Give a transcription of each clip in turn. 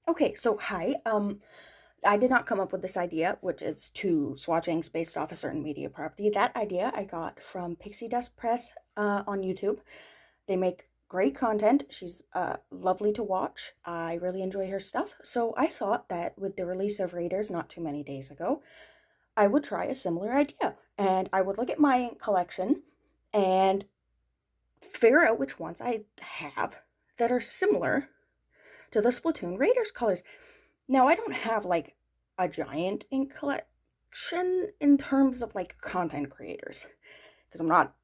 Okay, so hi. I did not come up with this idea, which is to swatch inks based off a certain media property. That idea I got from pixiedust Press on YouTube. They make great content. She's lovely to watch. I really enjoy her stuff. So I thought that with the release of Raiders not too many days ago, I would try a similar idea. And I would look at my ink collection and figure out which ones I have that are similar to the Splatoon Raiders colors. Now, I don't have like a giant ink collection in terms of like content creators because I'm not.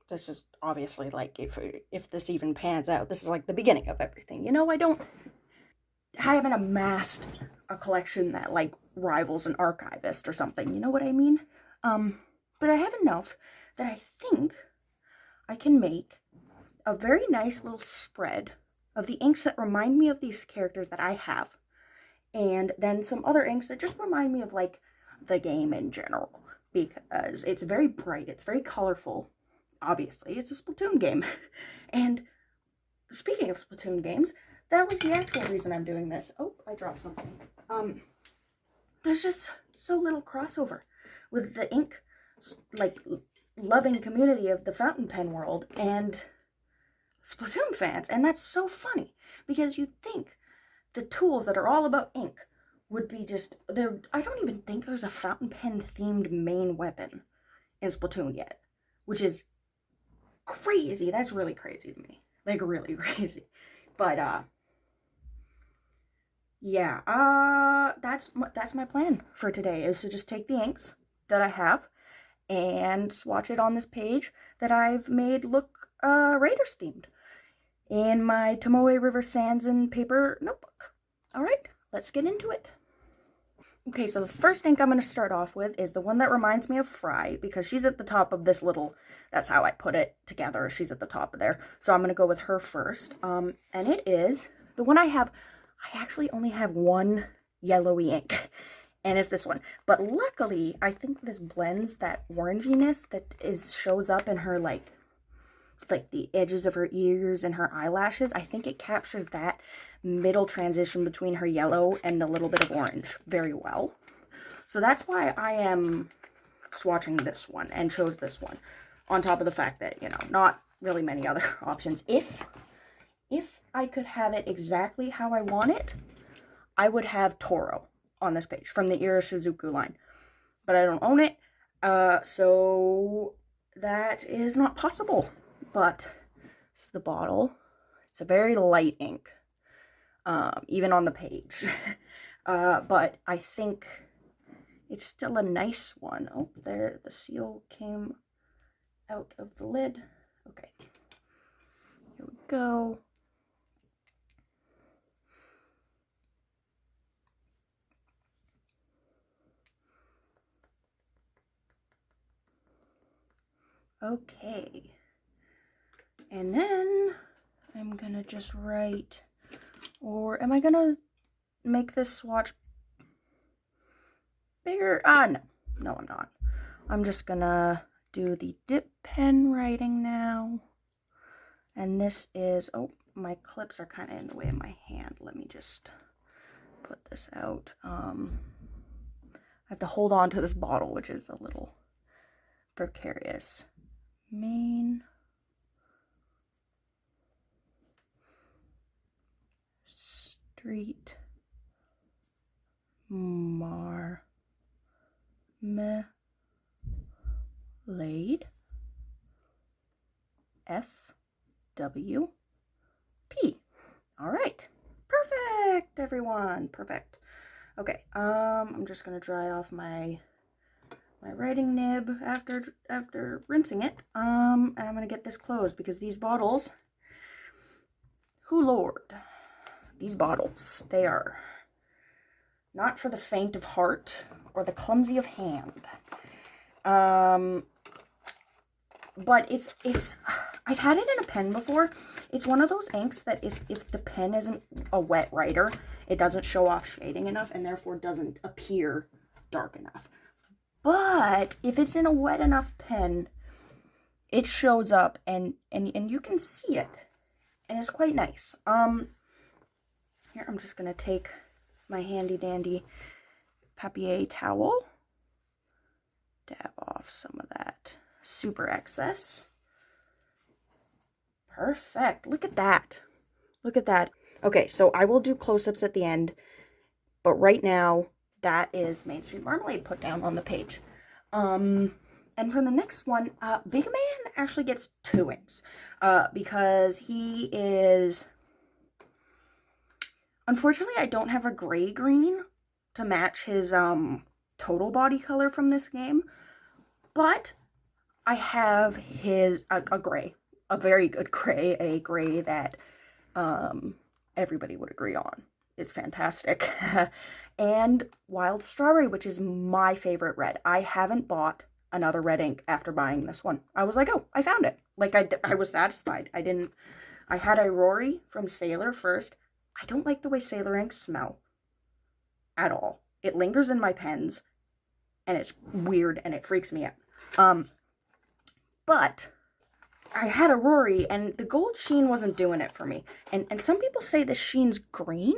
This is obviously like if this even pans out, this is like the beginning of everything. I haven't amassed a collection that like rivals an archivist or something. You know what I mean? But I have enough that I think I can make a very nice little spread of the inks that remind me of these characters that I have, and then some other inks that just remind me of like the game in general because it's very bright, it's very colorful. Obviously, it's a Splatoon game. And speaking of Splatoon games, that was the actual reason I'm doing this. Oh, I dropped something. Um, there's just so little crossover with the ink, like, loving community of the fountain pen world and Splatoon fans, and that's so funny because you'd think the tools that are all about ink would be just there. I don't even think there's a fountain pen themed main weapon in Splatoon yet, which is crazy. That's really crazy to me. Like really crazy. But yeah, that's my plan for today is to just take the inks that I have and swatch it on this page that I've made look Raiders themed in my Tomoe River Sands and paper notebook. All right, let's get into it. Okay, so the first ink I'm going to start off with is the one that reminds me of Fry, because she's at the top of this little, that's how I put it together, she's at the top of there. So I'm going to go with her first, and it is the one I have. I actually only have one yellowy ink, and it's this one. But luckily, I think this blends that oranginess that shows up in her, like the edges of her ears and her eyelashes. I think it captures that middle transition between her yellow and the little bit of orange very well. So that's why I am swatching this one and chose this one, on top of the fact that, not really many other options. If I could have it exactly how I want it, I would have Toro on this page from the Ira Shizuku line. But I don't own it, so that is not possible. But it's the bottle. It's a very light ink, even on the page. But I think it's still a nice one. Oh, there, the seal came out of the lid. Okay, here we go. Okay. And then I'm gonna just write, or am I gonna make this swatch bigger? No, I'm not. I'm just gonna do the dip pen writing now. And this is, oh, my clips are kind of in the way of my hand. Let me just put this out. I have to hold on to this bottle, which is a little precarious. Main Street Marmalade FWP. All right, perfect, everyone, perfect. Okay, I'm just gonna dry off my writing nib after rinsing it. And I'm gonna get this closed because these bottles, who lord, these bottles, they are not for the faint of heart or the clumsy of hand. But it's I've had it in a pen before. It's one of those inks that if the pen isn't a wet writer, it doesn't show off shading enough and therefore doesn't appear dark enough. But if it's in a wet enough pen, it shows up and you can see it. And it's quite nice. Here, I'm just going to take my handy dandy papier towel, dab off some of that super excess. Perfect. Look at that. Look at that. Okay, so I will do close-ups at the end, but right now that is Main Street Marmalade put down on the page. And for the next one, Big Man actually gets 2 inks, because he is, unfortunately, I don't have a gray green to match his total body color from this game, but I have his a gray, a very good gray, a gray that everybody would agree on. It's fantastic. And Wild Strawberry, which is my favorite red. I haven't bought another red ink after buying this one. I was like, oh, I found it. Like, I was satisfied. I had a Rory from Sailor first. I don't like the way Sailor inks smell at all. It lingers in my pens, and it's weird, and it freaks me out. But I had a Rory, and the gold sheen wasn't doing it for me. And some people say the sheen's green,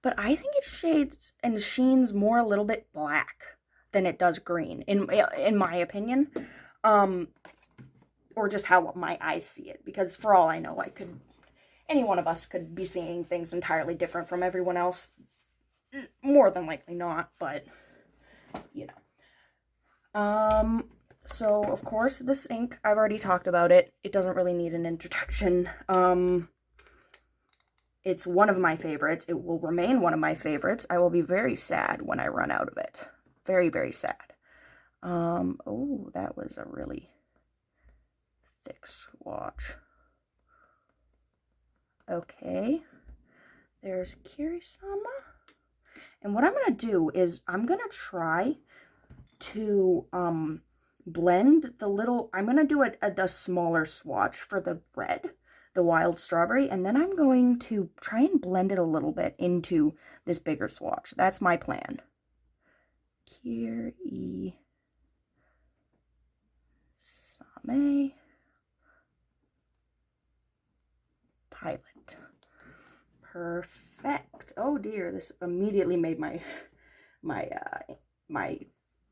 but I think it shades and sheens more a little bit black than it does green, in my opinion. Or just how my eyes see it. Because for all I know, any one of us could be seeing things entirely different from everyone else. More than likely not, but, you know. So, of course, this ink, I've already talked about it. It doesn't really need an introduction. It's one of my favorites. It will remain one of my favorites. I will be very sad when I run out of it. Very, very sad. Oh, that was a really thick swatch. Okay. There's Kirisama. And what I'm going to do is I'm going to try to blend the little, I'm going to do a smaller swatch for the red, the Wild Strawberry, and then I'm going to try and blend it a little bit into this bigger swatch. That's my plan. Kirisame Pilot. Perfect. Oh dear, this immediately made my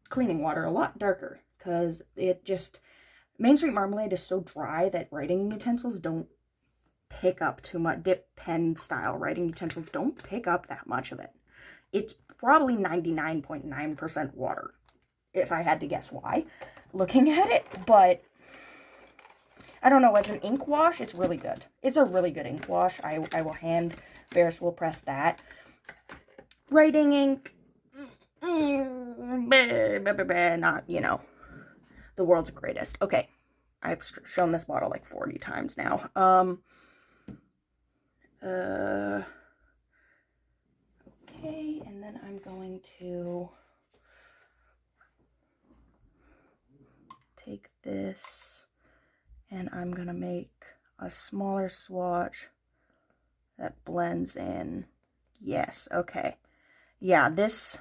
cleaning water a lot darker, because it just, Main Street Marmalade is so dry that writing utensils don't pick up too much. Dip pen style writing utensils don't pick up that much of it. It's probably 99.9% water, if I had to guess why, looking at it. But I don't know, as an ink wash, it's really good. It's a really good ink wash. I will hand, Ferris will press that. Writing ink, not, you know, the world's greatest. Okay, I've shown this bottle like 40 times now. Okay, and then I'm going to take this and I'm gonna make a smaller swatch that blends in. Yes, okay. Yeah, this,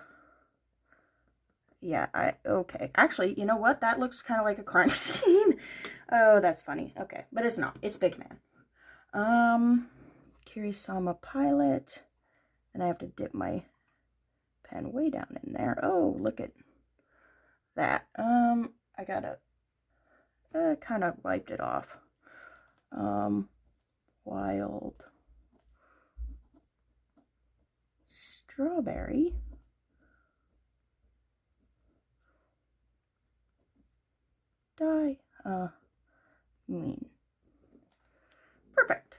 yeah, okay. Actually, you know what? That looks kind of like a crime scene. Oh, that's funny. Okay, but it's not. It's Big Man. Kirisama Pilot. And I have to dip my pen way down in there. Oh, look at that. I gotta, kind of wiped it off. Wild Strawberry. Mean. Perfect.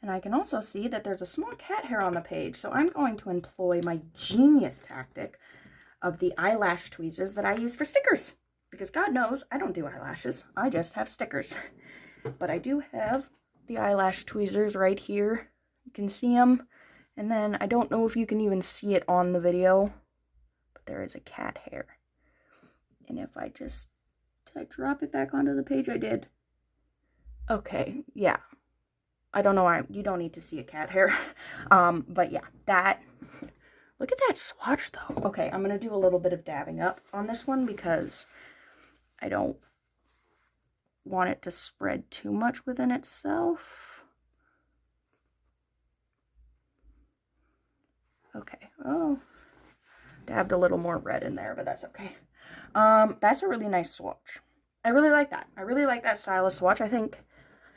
And I can also see that there's a small cat hair on the page, so I'm going to employ my genius tactic of the eyelash tweezers that I use for stickers. Because God knows, I don't do eyelashes, I just have stickers. But I do have the eyelash tweezers right here. You can see them. And then, I don't know if you can even see it on the video, but there is a cat hair. And if I just, did I drop it back onto the page? I did. Okay, yeah. I don't know why, you don't need to see a cat hair. But yeah, that, look at that swatch though. Okay, I'm going to do a little bit of dabbing up on this one because I don't want it to spread too much within itself. Okay. Oh, dabbed a little more red in there, but that's okay. That's a really nice swatch. I really like that. I really like that style of swatch. I think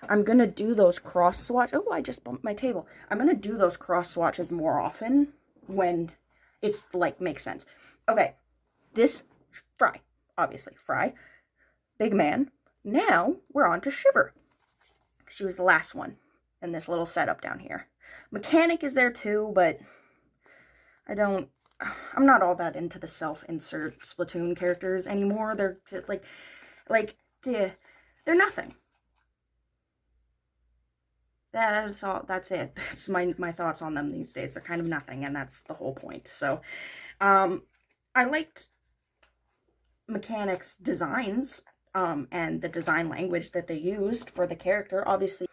I'm gonna do those cross swatch. Oh, I just bumped my table. I'm gonna do those cross swatches more often when it's like makes sense. Okay, this Fry, obviously Fry, big man. Now we're on to Shiver. She was the last one in this little setup down here. Mechanic is there too, but I'm not all that into the self-insert Splatoon characters anymore. They're yeah, they're nothing. That's all. That's it. That's my thoughts on them these days. They're kind of nothing, and that's the whole point. So, I liked Mechanic's designs, and the design language that they used for the character. Obviously,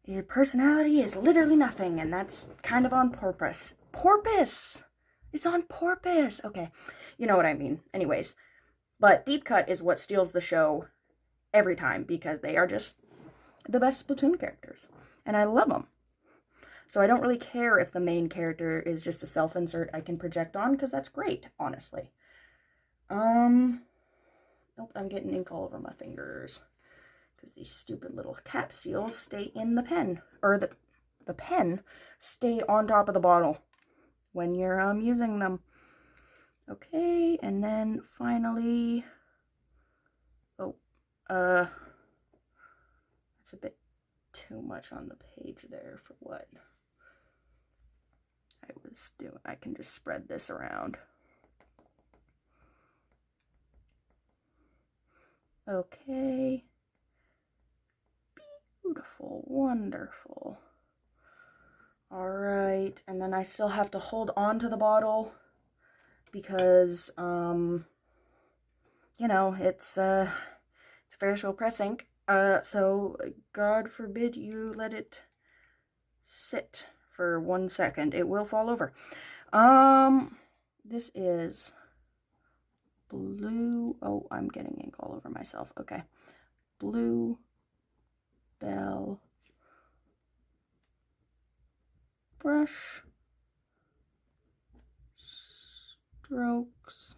your personality is literally nothing, and that's kind of on purpose. Porpoise! It's on purpose! Okay, you know what I mean. Anyways, but Deep Cut is what steals the show every time, because they are just the best Splatoon characters. And I love them. So I don't really care if the main character is just a self-insert I can project on, because that's great, honestly. Nope, I'm getting ink all over my fingers. Because these stupid little cap seals stay in the pen. Or the pen stay on top of the bottle when you're using them. Okay, and then finally... Oh, that's a bit too much on the page there for what I was doing. I can just spread this around. Okay. Beautiful, wonderful. All right, and then I still have to hold on to the bottle because, you know, it's Ferris wheel press ink. So God forbid you let it sit for 1 second. It will fall over. This is blue. Oh, I'm getting ink all over myself. Okay. Blue Bell brush strokes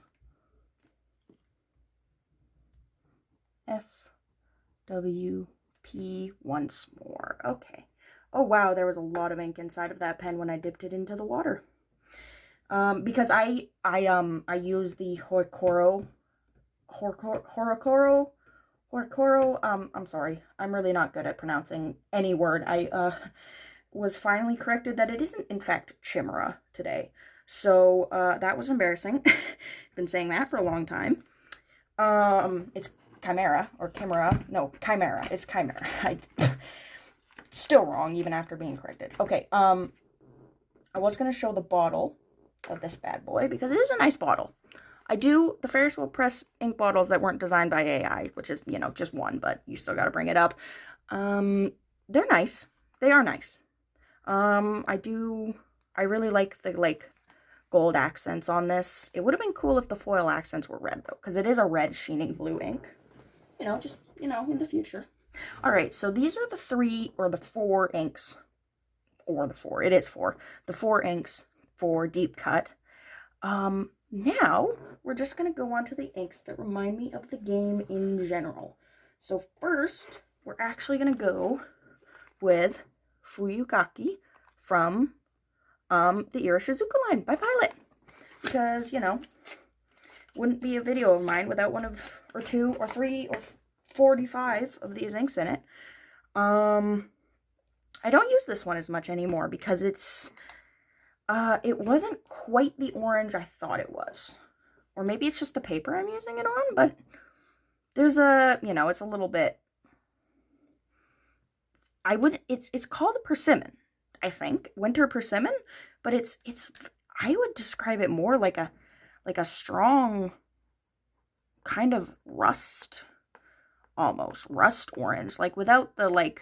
FWP once more. Okay. Oh wow, there was a lot of ink inside of that pen when I dipped it into the water. Because I use the Horokoro, I'm sorry, I'm really not good at pronouncing any word. I was finally corrected that it isn't in fact Chimera today. So that was embarrassing. Been saying that for a long time. It's Chimera or Chimera. No, Chimera. It's Chimera. Still wrong even after being corrected. Okay, I was going to show the bottle of this bad boy because it is a nice bottle. I do the Ferris wheel press ink bottles that weren't designed by AI, which is, you know, just one, but you still got to bring it up. They're nice. They are nice. I really like the, gold accents on this. It would have been cool if the foil accents were red, though, because it is a red sheening blue ink. You know, just, you know, in the future. All right, so these are the 3 or the 4 inks, or the 4, it is 4, the 4 inks for Deep Cut. Now, we're just going to go on to the inks that remind me of the game in general. So first, we're actually going to go with Fuyugaki from the Ira Shizuka line by Pilot. Because, you know, wouldn't be a video of mine without one of, or 2, or 3, or 45 of these inks in it. I don't use this one as much anymore because it's, it wasn't quite the orange I thought it was. Or maybe it's just the paper I'm using it on, but there's a, you know, it's a little bit, it's called a persimmon, I think. Winter persimmon, but it's, I would describe it more like a strong kind of rust, almost rust orange, like without the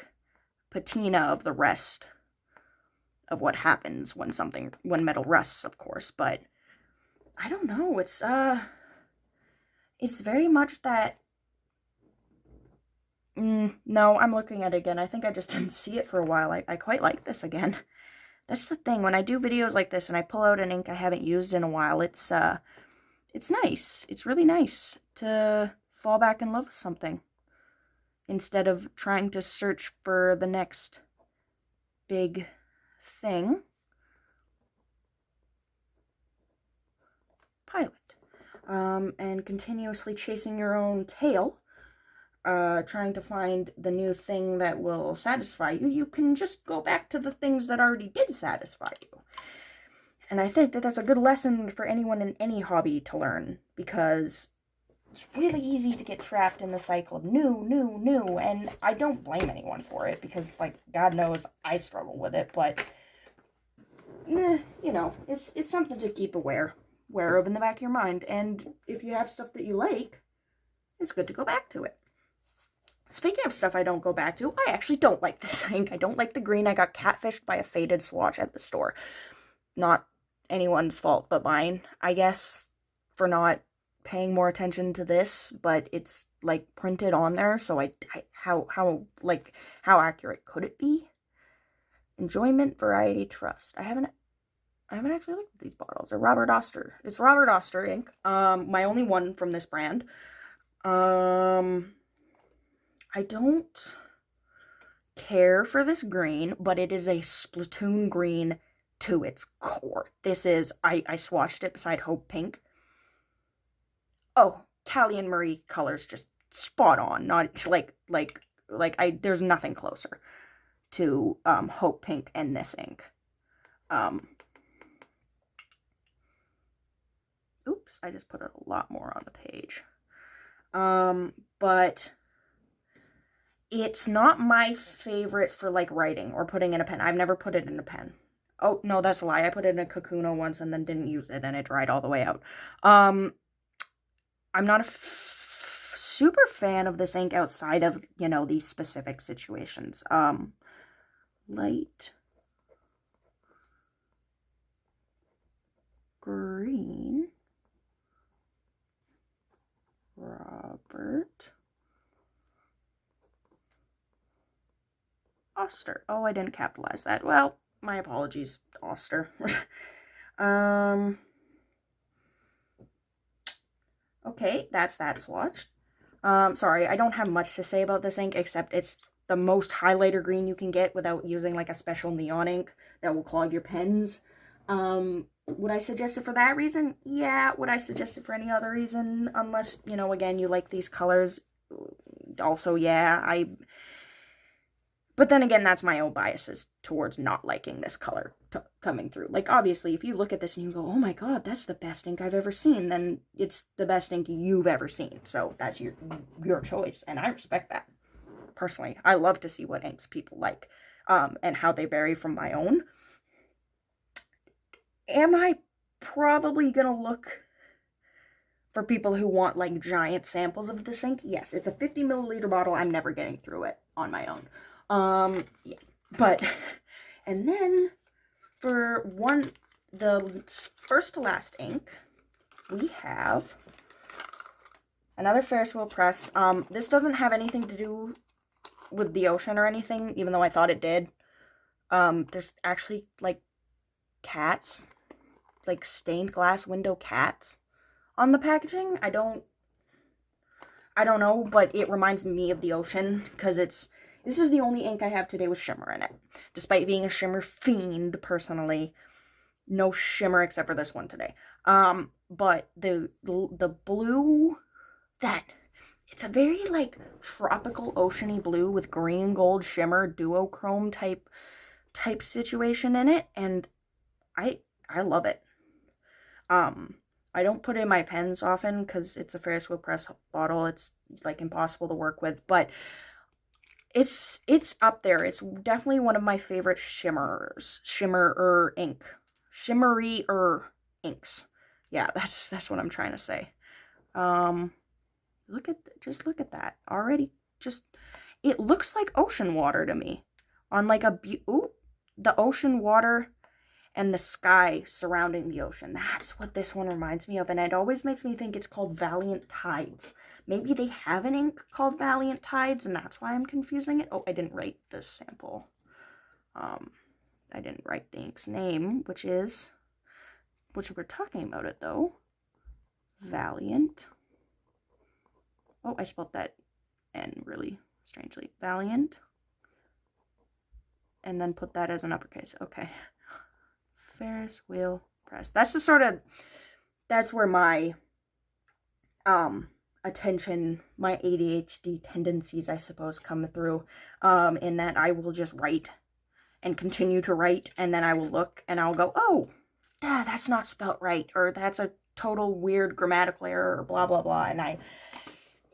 patina of the rest of what happens when metal rusts, of course. But I don't know, it's very much that, no, I'm looking at it again. I think I just didn't see it for a while. I quite like this again. That's the thing. When I do videos like this and I pull out an ink I haven't used in a while, it's nice. It's really nice to fall back in love with something instead of trying to search for the next big thing. Pilot. And continuously chasing your own tail, trying to find the new thing that will satisfy you, you can just go back to the things that already did satisfy you. And I think that that's a good lesson for anyone in any hobby to learn, because it's really easy to get trapped in the cycle of new, and I don't blame anyone for it, because, like, God knows I struggle with it, but, you know, it's something to keep aware of in the back of your mind, and if you have stuff that you like, it's good to go back to it. Speaking of stuff I don't go back to, I actually don't like this ink. I don't like the green. I got catfished by a faded swatch at the store. Not anyone's fault but mine, I guess, for not paying more attention to this, but it's, like, printed on there, so how accurate could it be? Enjoyment, variety, trust. I haven't actually looked at these bottles. They're Robert Oster. It's Robert Oster ink. My only one from this brand. I don't care for this green, but it is a Splatoon green to its core. This is, I swatched it beside Hope Pink. Oh, Callie and Marie colors just spot on. Not there's nothing closer to Hope Pink and this ink. Oops, I just put a lot more on the page. But it's not my favorite for, like, writing or putting in a pen. I've never put it in a pen. Oh, no, that's a lie. I put it in a Kakuno once and then didn't use it, and it dried all the way out. I'm not a super fan of this ink outside of, you know, these specific situations. Light green. Robert Oster. Oh, I didn't capitalize that. Well, my apologies, Oster. Okay, that's that swatch. Sorry, I don't have much to say about this ink, except it's the most highlighter green you can get without using, like, a special neon ink that will clog your pens. Would I suggest it for that reason? Yeah. Would I suggest it for any other reason? Unless, you know, again, you like these colors. Also, yeah, but then again, that's my own biases towards not liking this color coming through. Like, obviously, if you look at this and you go, oh my god, that's the best ink I've ever seen, then it's the best ink you've ever seen. So that's your choice, and I respect that. Personally, I love to see what inks people like, and how they vary from my own. Am I probably gonna look for people who want, like, giant samples of this ink? Yes, it's a 50 milliliter bottle. I'm never getting through it on my own. Yeah, but, and then for the first to last ink, we have another Ferris wheel press. This doesn't have anything to do with the ocean or anything, even though I thought it did. There's actually, like, cats, like, stained glass window cats on the packaging. I don't know, but it reminds me of the ocean, because this is the only ink I have today with shimmer in it. Despite being a shimmer fiend, personally, no shimmer except for this one today. But the blue, it's a very, like, tropical oceany blue with green and gold shimmer, duochrome type situation in it, and I love it. I don't put it in my pens often because it's a Ferris wheel press bottle. It's, like, impossible to work with, but it's up there. It's definitely one of my favorite shimmery inks. Yeah, that's what I'm trying to say. Look at that already. It looks like ocean water to me, on, like, the ocean water and the sky surrounding the ocean. That's what this one reminds me of, and it always makes me think it's called Valiant Tides. Maybe they have an ink called Valiant Tides, and that's why I'm confusing it. Oh, I didn't write the sample. I didn't write the ink's name, which we're talking about it though. Valiant. Oh, I spelled that N really strangely. Valiant. And then put that as an uppercase. Okay. Ferris wheel press. That's where my attention, my ADHD tendencies, I suppose, come through, in that I will just write and continue to write, and then I will look and I'll go, oh, that's not spelt right, or that's a total weird grammatical error, or blah blah blah. And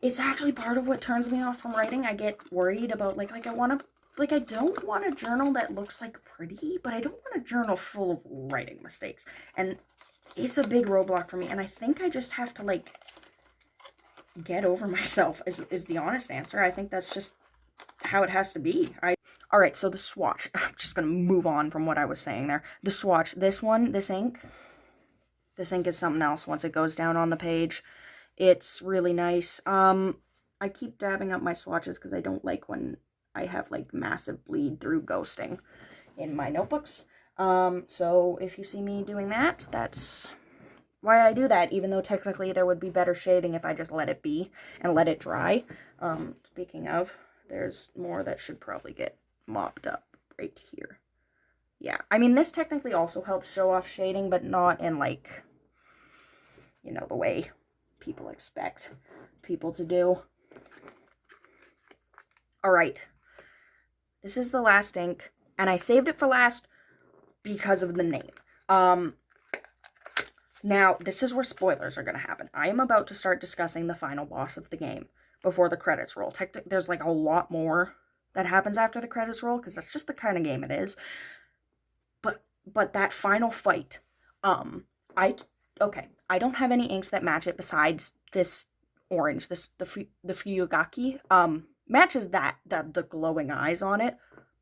it's actually part of what turns me off from writing. I get worried about I don't want a journal that looks pretty, but I don't want a journal full of writing mistakes. And it's a big roadblock for me, and I think I just have to get over myself is the honest answer. I think that's just how it has to be. Alright, so the swatch. I'm just gonna move on from what I was saying there. The swatch. This ink is something else once it goes down on the page. It's really nice. I keep dabbing up my swatches because I don't like when I have massive bleed through ghosting in my notebooks. So if you see me doing that, that's why I do that, even though technically there would be better shading if I just let it be and let it dry. Speaking of, there's more that should probably get mopped up right here. Yeah, I mean, this technically also helps show off shading, but not in the way people expect people to do. Alright, this is the last ink, and I saved it for last because of the name. Now, this is where spoilers are going to happen. I am about to start discussing the final boss of the game before the credits roll. There's a lot more that happens after the credits roll, because that's just the kind of game it is. But that final fight, I don't have any inks that match it besides this orange, the Fuyugaki. Matches the glowing eyes on it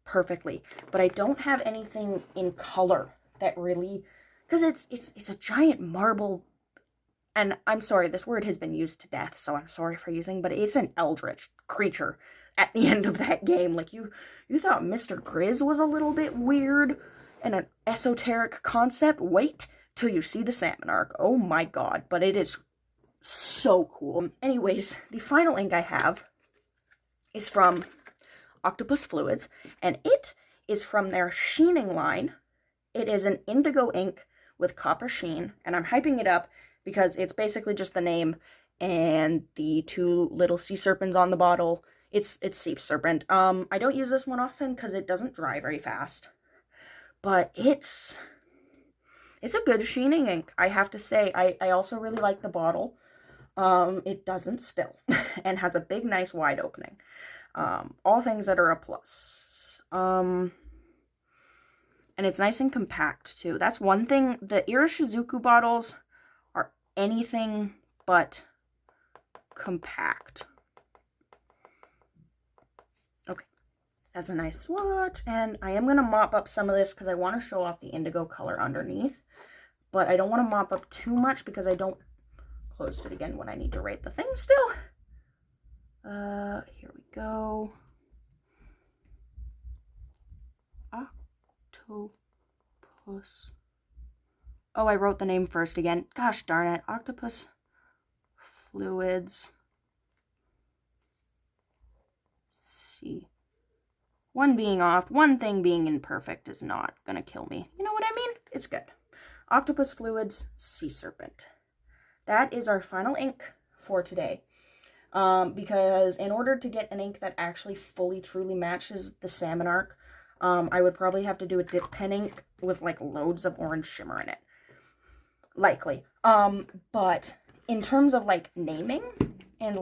perfectly, but I don't have anything in color that really, because it's a giant marble, and I'm sorry, this word has been used to death, so I'm sorry for using, but it's an eldritch creature at the end of that game. You thought Mr. Grizz was a little bit weird and an esoteric concept? Wait till you see the salmon arc. Oh my god, but it is so cool. Anyways, the final ink I have is from Octopus Fluids, and it is from their sheening line. It is an indigo ink with copper sheen, and I'm hyping it up because it's basically just the name and the two little sea serpents on the bottle. It's sea serpent. I don't use this one often because it doesn't dry very fast, but it's a good sheening ink, I have to say. I also really like the bottle. It doesn't spill and has a big, nice, wide opening. All things that are a plus. And it's nice and compact, too. That's one thing. The Irishizuku bottles are anything but compact. Okay. That's a nice swatch. And I am going to mop up some of this because I want to show off the indigo color underneath. But I don't want to mop up too much because I don't close it again when I need to rate the thing still. Here we go. Octopus. Oh, I wrote the name first again. Gosh darn it. Octopus Fluids. Let's see. One being off, one thing being imperfect is not gonna kill me. You know what I mean? It's good. Octopus Fluids Sea Serpent. That is our final ink for today. Because in order to get an ink that actually fully truly matches the salmon arc, I would probably have to do a dip pen ink with loads of orange shimmer in it. Likely. But in terms of naming and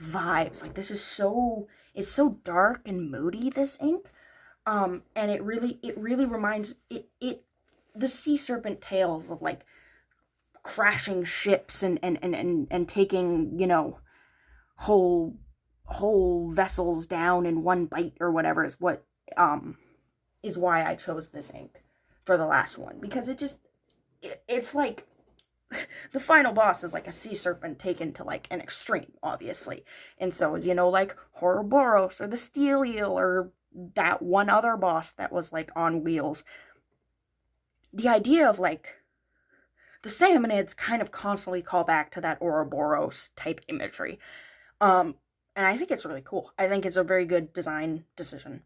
vibes, this is it's so dark and moody, this ink. And it really reminds the sea serpent tales of crashing ships and taking, whole vessels down in one bite or whatever is what is why I chose this ink for the last one, because it's the final boss is a sea serpent taken to an extreme, obviously, and so is Ouroboros or the steel eel or that one other boss that was like on wheels. The idea of like the salmonids kind of constantly call back to that Ouroboros type imagery. And I think it's really cool. I think it's a very good design decision.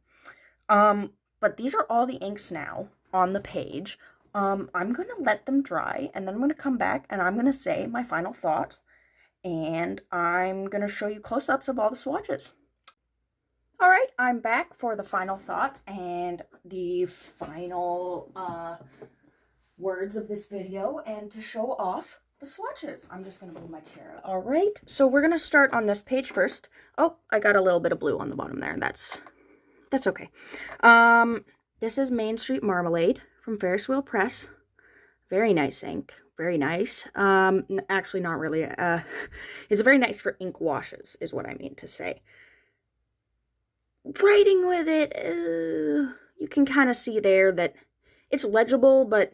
But these are all the inks now on the page. I'm going to let them dry, and then I'm going to come back and I'm going to say my final thoughts, and I'm going to show you close-ups of all the swatches. All right, I'm back for the final thoughts and the final words of this video, and to show off the swatches. I'm just going to move my chair up. All right, so we're going to start on this page first. Oh, I got a little bit of blue on the bottom there. That's okay. This is Main Street Marmalade from Ferris Wheel Press. Very nice ink. Very nice. Actually, not really. It's very nice for ink washes, is what I mean to say. Writing with it, you can kind of see there that it's legible, but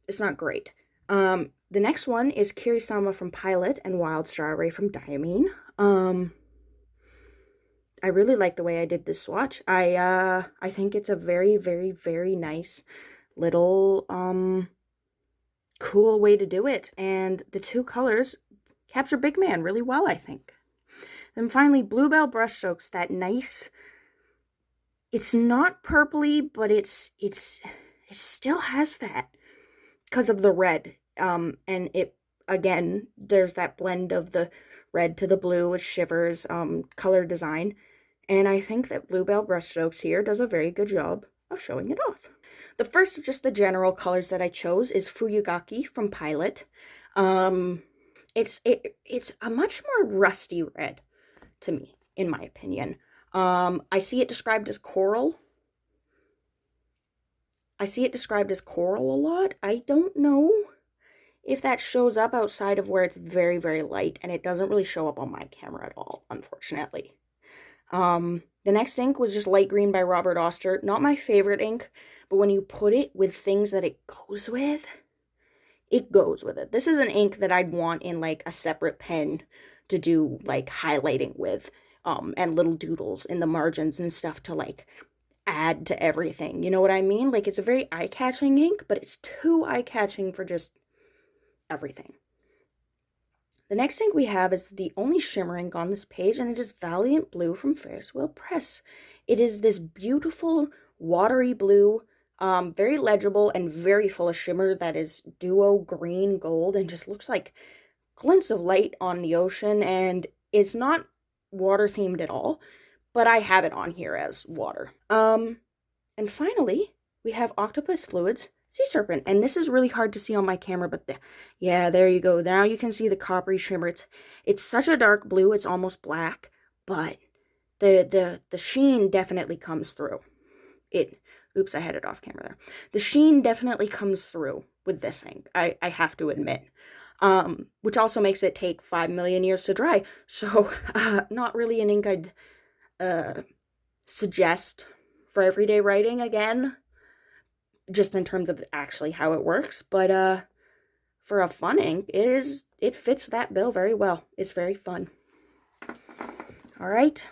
it's not great. The next one is Kirisama from Pilot and Wild Strawberry from Diamine. I really like the way I did this swatch. I think it's a very, very, very nice little cool way to do it, and the two colors capture Big Man really well, I think. Then finally, Bluebell brushstrokes, that nice, it's not purpley, but it still has that because of the red. And it, again, there's that blend of the red to the blue with shivers color design. And I think that Bluebell brushstrokes here does a very good job of showing it off. The first of just the general colors that I chose is Fuyugaki from Pilot. It's a much more rusty red to me, in my opinion. I see it described as coral. I see it described as coral a lot. I don't know if that shows up outside of where it's very, very light, and it doesn't really show up on my camera at all, unfortunately. The next ink was just Light Green by Robert Oster. Not my favorite ink, but when you put it with things that it goes with it. This is an ink that I'd want in like a separate pen to do like highlighting with, and little doodles in the margins and stuff to like add to everything. You know what I mean? Like, it's a very eye-catching ink, but it's too eye-catching for just everything. The next ink we have is the only shimmer ink on this page, and it is Valiant Blue from Ferris Wheel Press. It is this beautiful, watery blue, very legible and very full of shimmer that is duo green gold and just looks like glints of light on the ocean, and it's not water themed at all, but I have it on here as water. And finally, we have Octopus Fluids Sea Serpent, and this is really hard to see on my camera, but yeah, there you go. Now you can see the coppery shimmer. It's such a dark blue, it's almost black, but the sheen definitely comes through. Oops, I had it off camera there. The sheen definitely comes through with this ink, I have to admit. Which also makes it take 5 million years to dry, so not really an ink I'd suggest for everyday writing again, just in terms of actually how it works, but for a fun ink, it fits that bill very well. It's very fun. All right,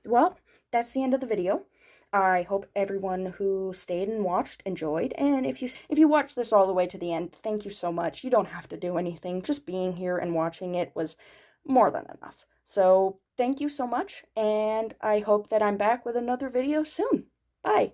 well, that's the end of the video. I hope everyone who stayed and watched enjoyed, and if you watched this all the way to the end, thank you so much. You don't have to do anything. Just being here and watching it was more than enough. So thank you so much, and I hope that I'm back with another video soon. Bye.